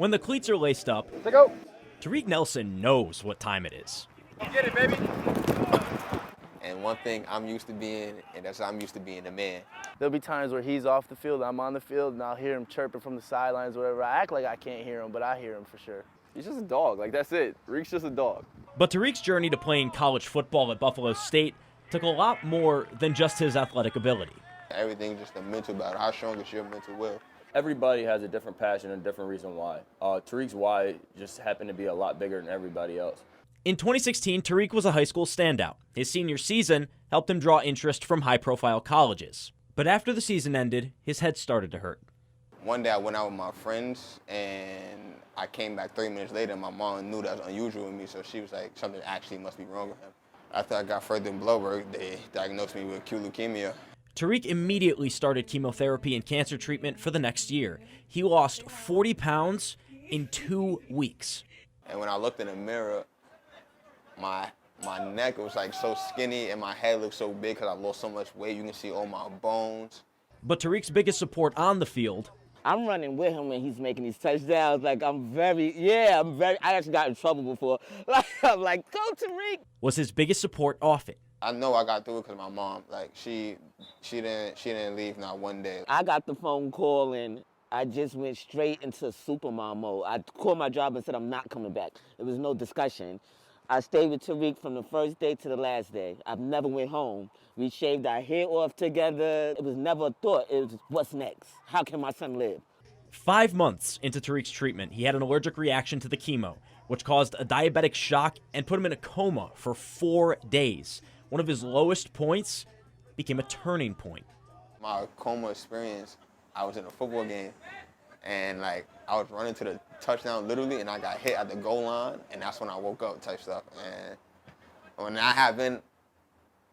When the cleats are laced up, Let's go. Tariq Nelson knows what time it is. Get it, baby. And one thing I'm used to being, and that's I'm used to being a man. There'll be times where he's off the field, I'm on the field, and I'll hear him chirping from the sidelines, whatever. I act like I can't hear him, but I hear him for sure. He's just a dog. Like, that's it. Tariq's just a dog. But Tariq's journey to playing college football at Buffalo State took a lot more than just his athletic ability. Everything just a mental battle. How strong is your mental will? Everybody has a different passion and a different reason why. Tariq's why just happened to be a lot bigger than everybody else. In 2016, Tariq was a high school standout. His senior season helped him draw interest from high-profile colleges. But after the season ended, his head started to hurt. One day I went out with my friends, and I came back 3 minutes later, and my mom knew that was unusual with me, so she was like, something actually must be wrong with him. After I got further in Bloberg, they diagnosed me with acute leukemia. Tariq immediately started chemotherapy and cancer treatment for the next year. He lost 40 pounds in 2 weeks. And when I looked in the mirror, my neck was like so skinny and my head looked so big because I lost so much weight. You can see all my bones. But Tariq's biggest support on the field, I'm running with him when he's making these touchdowns. Like, I actually got in trouble before. I'm like, go Tariq. was his biggest support off it. I know I got through it because my mom, like, she didn't leave not one day. I got the phone call and I just went straight into Superman mode. I called my job and said I'm not coming back. There was no discussion. I stayed with Tariq from the first day to the last day. I've never went home. We shaved our hair off together. It was never a thought. It was, what's next? How can my son live? 5 months into Tariq's treatment, he had an allergic reaction to the chemo, which caused a diabetic shock and put him in a coma for 4 days. One of his lowest points became a turning point. My coma experience, I was in a football game, and like I was running to the touchdown literally, and I got hit at the goal line, and that's when I woke up type stuff. And when that happened,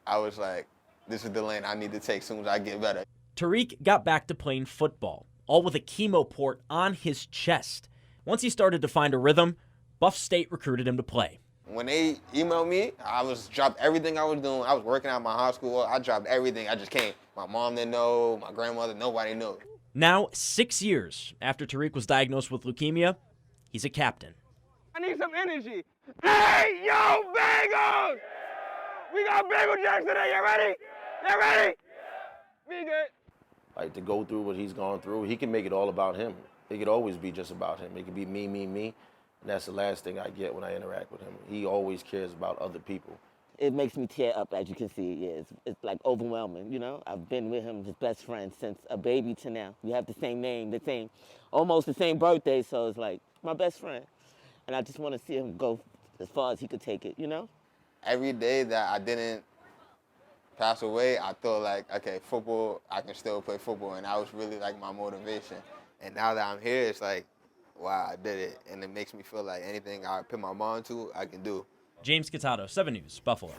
I was like, this is the lane I need to take as soon as I get better. Tariq got back to playing football, all with a chemo-port on his chest. Once he started to find a rhythm, Buff State recruited him to play. When they emailed me, I dropped everything I was doing. I was working at my high school. I dropped everything. I just came. My mom didn't know, my grandmother, nobody knew. Now, 6 years after Tariq was diagnosed with leukemia, he's a captain. I need some energy. Hey, yo, bagels! We got bagel jacks today. You ready? You ready? Be good. Like, to go through what he's gone through, he can make it all about him. It could always be just about him. It could be me, me, me. And that's the last thing I get when I interact with him. He always cares about other people. It makes me tear up, as you can see. Yeah, it's like overwhelming, you know? I've been with him, his best friend, since a baby to now. We have the same name, almost the same birthday, so it's like my best friend. And I just want to see him go as far as he could take it, you know? Every day that I didn't pass away, I thought like, okay, football, I can still play football, and that was really like my motivation. And now that I'm here, it's like, wow, I did it, and it makes me feel like anything I put my mind to, I can do. James Cataldo, 7 News, Buffalo.